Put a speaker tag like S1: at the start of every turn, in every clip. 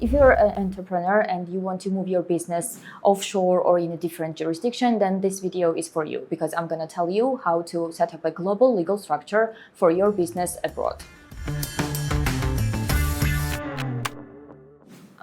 S1: If you're an entrepreneur and you want to move your business offshore or in a different jurisdiction, then this video is for you because I'm going to tell you how to set up a global legal structure for your business abroad.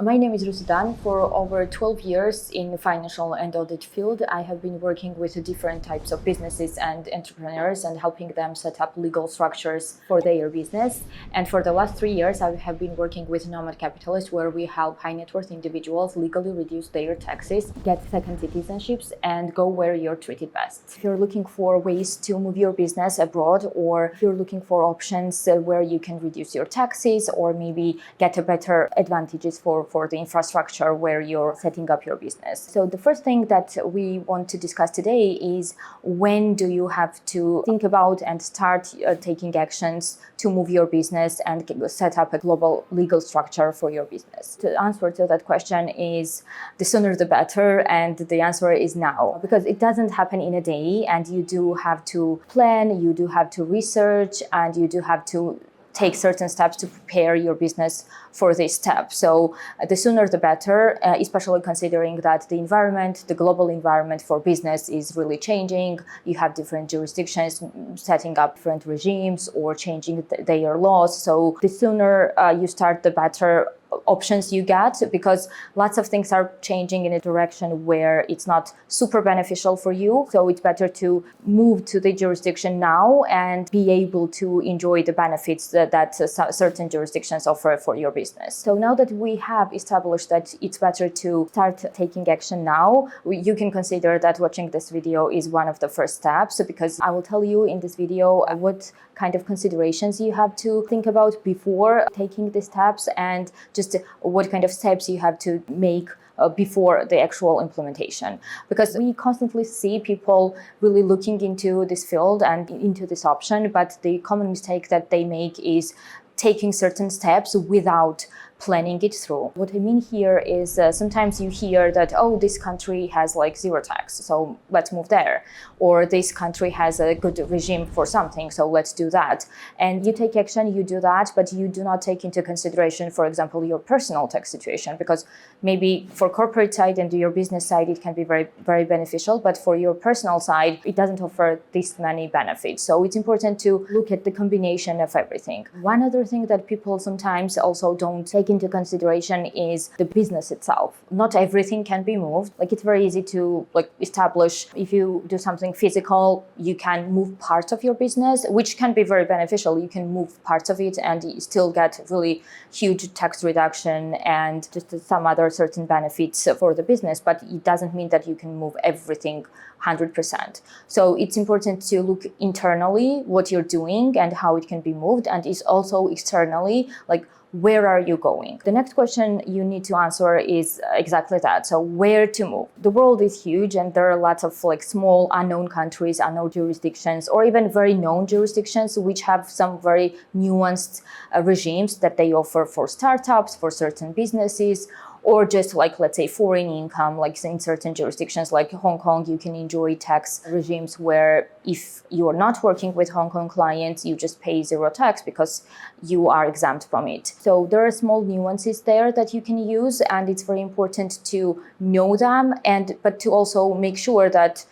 S1: My name is Rusudan. For over 12 years in the financial and audit field, I have been working with different types of businesses and entrepreneurs and helping them set up legal structures for their business. And for the last 3 years, I have been working with Nomad Capitalist, where we help high net worth individuals legally reduce their taxes, get second citizenships, and go where you're treated best. If you're looking for ways to move your business abroad, or if you're looking for options where you can reduce your taxes or maybe get a better advantages for the infrastructure where you're setting up your business. So the first thing that we want to discuss today is when do you have to think about and start taking actions to move your business and set up a global legal structure for your business. The answer to that question is the sooner the better, and the answer is now, because it doesn't happen in a day, and you do have to plan, you do have to research, and you do have to take certain steps to prepare your business for this step. So the sooner the better, especially considering that the environment, the global environment for business is really changing. You have different jurisdictions setting up different regimes or changing their laws. So the sooner you start, the better options you get, because lots of things are changing in a direction where it's not super beneficial for you. So it's better to move to the jurisdiction now and be able to enjoy the benefits that certain jurisdictions offer for your business. So now that we have established that it's better to start taking action now, you can consider that watching this video is one of the first steps, because I will tell you in this video what kind of considerations you have to think about before taking the steps, and just what kind of steps you have to make before the actual implementation. Because we constantly see people really looking into this field and into this option, but the common mistake that they make is taking certain steps without planning it through. What I mean here is sometimes you hear that, oh, this country has like zero tax, so let's move there. Or this country has a good regime for something, so let's do that. And you take action, you do that, but you do not take into consideration, for example, your personal tax situation, because maybe for corporate side and your business side, it can be very, very beneficial, but for your personal side, it doesn't offer this many benefits. So it's important to look at the combination of everything. One other thing that people sometimes also don't take into consideration is the business itself. Not everything can be moved. Like, it's very easy to establish, if you do something physical, you can move parts of your business, which can be very beneficial. You can move parts of it and you still get really huge tax reduction and just some other certain benefits for the business, but it doesn't mean that you can move everything 100%. So it's important to look internally what you're doing and how it can be moved, and it's also externally, like, where are you going? The next question you need to answer is exactly that. So where to move? The world is huge, and there are lots of small unknown countries, unknown jurisdictions, or even very known jurisdictions which have some very nuanced regimes that they offer for startups, for certain businesses, or just let's say foreign income, like in certain jurisdictions like Hong Kong, you can enjoy tax regimes where if you are not working with Hong Kong clients, you just pay zero tax because you are exempt from it. So there are small nuances there that you can use, and it's very important to know them, but to also make sure that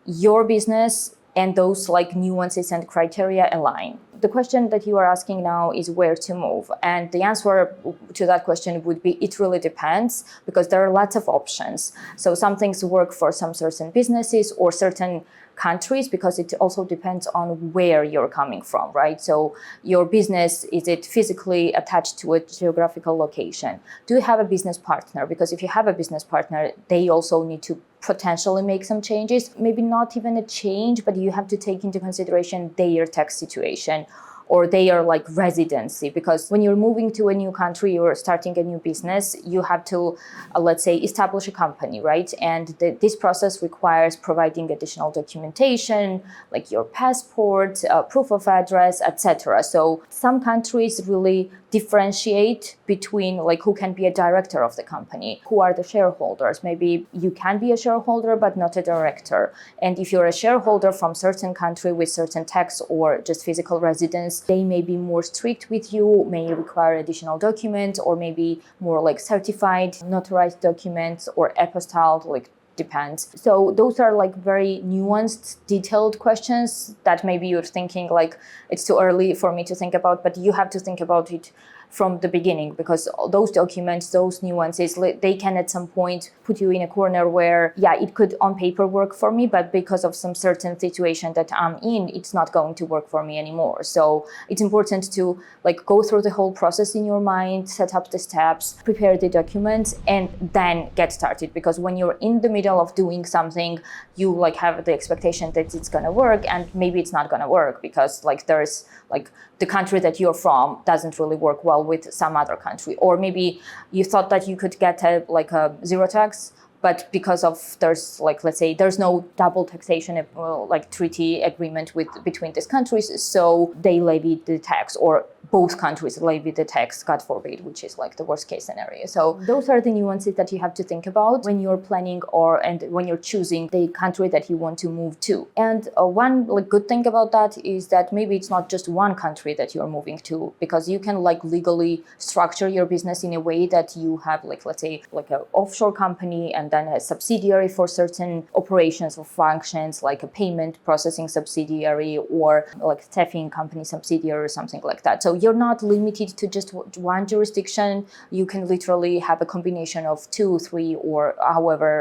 S1: your business and those nuances and criteria align. The question that you are asking now is where to move. And the answer to that question would be, it really depends, because there are lots of options. So some things work for some certain businesses or certain countries, because it also depends on where you're coming from, right? So your business, is it physically attached to a geographical location? Do you have a business partner? Because if you have a business partner, they also need to potentially make some changes, maybe not even a change, but you have to take into consideration their tax situation or their residency, because when you're moving to a new country or starting a new business, you have to, let's say, establish a company, right? And this process requires providing additional documentation, like your passport, proof of address, etc. So some countries really differentiate between like who can be a director of the company, who are the shareholders. Maybe you can be a shareholder but not a director. And if you're a shareholder from certain country with certain tax or just physical residence, they may be more strict with you, may require additional documents, or maybe more like certified notarized documents or apostille, like depends. So those are like very nuanced, detailed questions that maybe you're thinking like it's too early for me to think about, but you have to think about it from the beginning, because those documents, those nuances, they can at some point put you in a corner where, yeah, it could on paper work for me, but because of some certain situation that I'm in, it's not going to work for me anymore. So it's important to like go through the whole process in your mind, set up the steps, prepare the documents, and then get started. Because when you're in the middle of doing something, you like have the expectation that it's gonna work, and maybe it's not gonna work because like there's like the country that you're from doesn't really work well with some other country. Or maybe you thought that you could get a zero tax, but because of there's like, let's say there's no double taxation like treaty agreement between these countries, so they levy the tax, or both countries levy the tax, God forbid, which is like the worst case scenario. So those are the nuances that you have to think about when you're planning and when you're choosing the country that you want to move to. And one like good thing about that is that maybe it's not just one country that you're moving to, because you can like legally structure your business in a way that you have like, let's say like an offshore company and then a subsidiary for certain operations or functions, like a payment processing subsidiary or like staffing company subsidiary or something like that. So you're not limited to just one jurisdiction. You can literally have a combination of 2, 3, or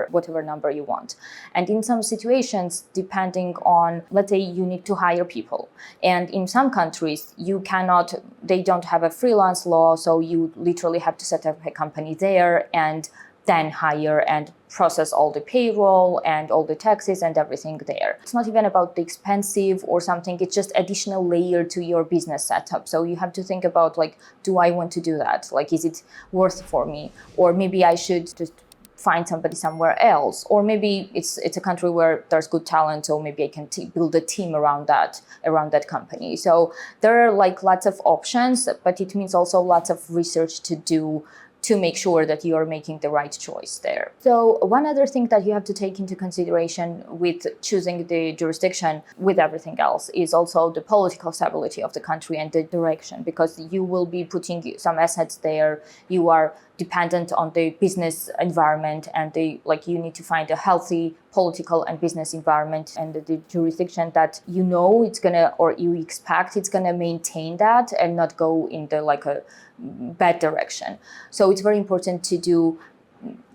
S1: whatever number you want. And in some situations, depending on, let's say you need to hire people. And in some countries, they don't have a freelance law. So you literally have to set up a company there and then hire and process all the payroll and all the taxes and everything there. It's not even about the expensive or something, it's just additional layer to your business setup. So you have to think about like, do I want to do that? Like, is it worth for me? Or maybe I should just find somebody somewhere else. Or maybe it's a country where there's good talent, so maybe I can build a team around that company. So there are like lots of options, but it means also lots of research to do to make sure that you are making the right choice there. So one other thing that you have to take into consideration with choosing the jurisdiction with everything else is also the political stability of the country and the direction, because you will be putting some assets there. You are dependent on the business environment, and you need to find a healthy political and business environment and the jurisdiction that you know it's gonna, or you expect it's gonna maintain that and not go in the like a bad direction. So it's very important to do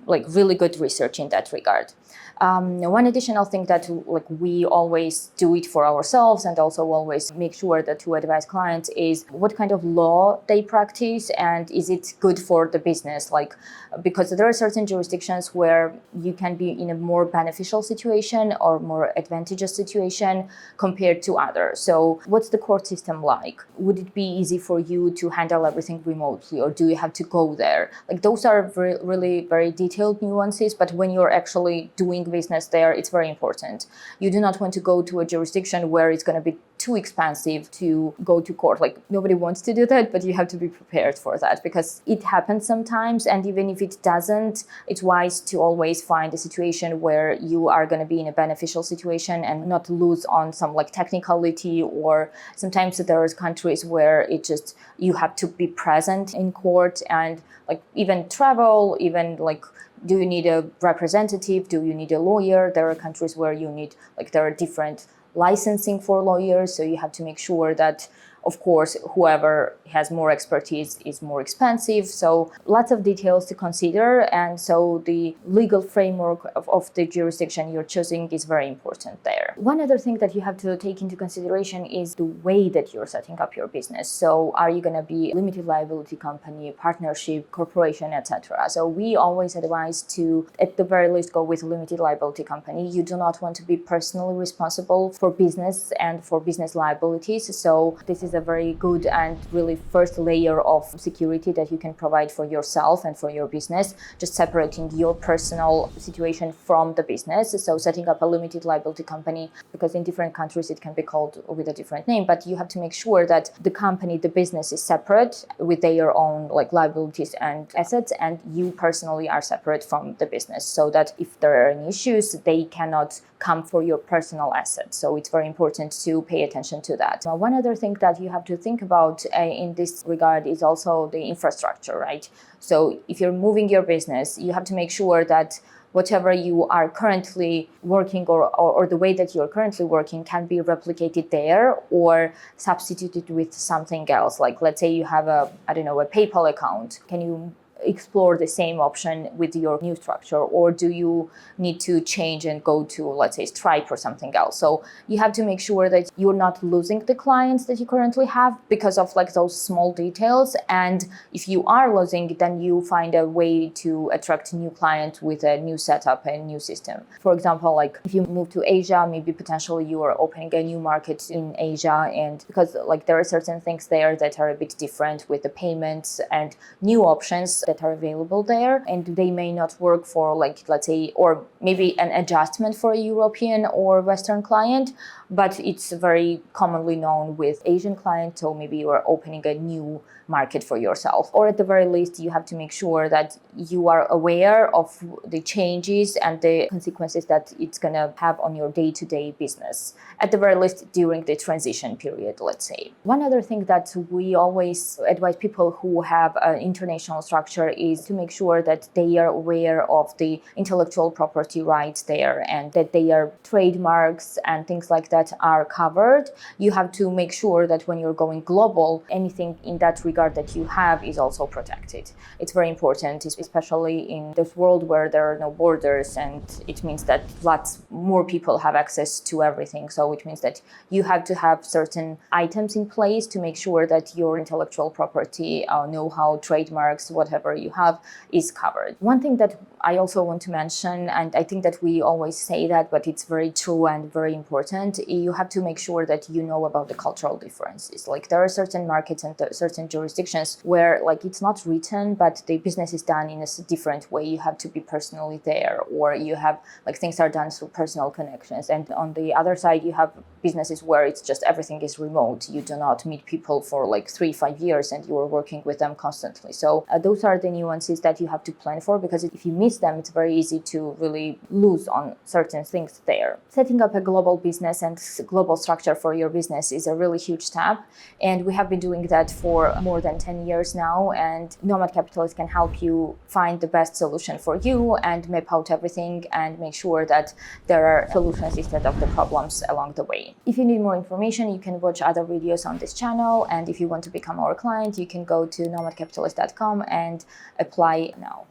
S1: like really good research in that regard. One additional thing that like we always do it for ourselves and also always make sure that to advise clients is what kind of law they practice and is it good for the business, like because there are certain jurisdictions where you can be in a more beneficial situation or more advantageous situation compared to others. So what's the court system like? Would it be easy for you to handle everything remotely, or do you have to go there? Like those are really very detailed nuances, but when you're actually doing business there, it's very important. You do not want to go to a jurisdiction where it's going to be too expensive to go to court. Like nobody wants to do that, but you have to be prepared for that because it happens sometimes. And even if it doesn't, it's wise to always find a situation where you are going to be in a beneficial situation and not lose on some like technicality. Or sometimes there are countries where it just, you have to be present in court and like even travel, even like, do you need a representative? Do you need a lawyer? There are countries where you need, like there are different licensing for lawyers. So you have to make sure that, of course, whoever has more expertise is more expensive. So lots of details to consider. And so the legal framework of the jurisdiction you're choosing is very important there. One other thing that you have to take into consideration is the way that you're setting up your business. So are you going to be a limited liability company, partnership, corporation, etc.? So we always advise to, at the very least, go with a limited liability company. You do not want to be personally responsible for business and for business liabilities. So this is is a very good and really first layer of security that you can provide for yourself and for your business, just separating your personal situation from the business. So setting up a limited liability company, because in different countries it can be called with a different name, but you have to make sure that the company, the business is separate with their own like liabilities and assets, and you personally are separate from the business, so that if there are any issues, they cannot come for your personal assets. So it's very important to pay attention to that. Now, one other thing that you have to think about in this regard is also the infrastructure, right? So if you're moving your business, you have to make sure that whatever you are currently working or the way that you're currently working can be replicated there or substituted with something else. Like, let's say you have a PayPal account. Can you explore the same option with your new structure, or do you need to change and go to, let's say, Stripe or something else? So you have to make sure that you're not losing the clients that you currently have because of like those small details. And if you are losing, then you find a way to attract new clients with a new setup and new system. For example, like if you move to Asia, maybe potentially you are opening a new market in Asia, and because like there are certain things there that are a bit different with the payments and new options that are available there, and they may not work for, like, let's say, or maybe an adjustment for a European or Western client, but it's very commonly known with Asian clients. So maybe you are opening a new market for yourself, or at the very least you have to make sure that you are aware of the changes and the consequences that it's going to have on your day-to-day business, at the very least during the transition period, let's say. One other thing that we always advise people who have an international structure is to make sure that they are aware of the intellectual property rights there, and that their trademarks and things like that are covered. You have to make sure that when you're going global, anything in that regard that you have is also protected. It's very important, especially in this world where there are no borders, and it means that lots more people have access to everything. So it means that you have to have certain items in place to make sure that your intellectual property, know-how, trademarks, whatever you have, is covered. One thing that I also want to mention, and I think that we always say that, but it's very true and very important, you have to make sure that you know about the cultural differences. Like, there are certain markets and certain jurisdictions where like it's not written, but the business is done in a different way. You have to be personally there, or you have like things are done through personal connections. And on the other side, you have businesses where it's just everything is remote. You do not meet people for like 3-5 years and you are working with them constantly. So those are the nuances that you have to plan for, because if you miss them, it's very easy to really lose on certain things there. Setting up a global business and global structure for your business is a really huge step, and we have been doing that for more than 10 years now, and Nomad Capitalist can help you find the best solution for you and map out everything and make sure that there are solutions instead of the problems along the way. If you need more information, you can watch other videos on this channel, and if you want to become our client, you can go to nomadcapitalist.com and apply now.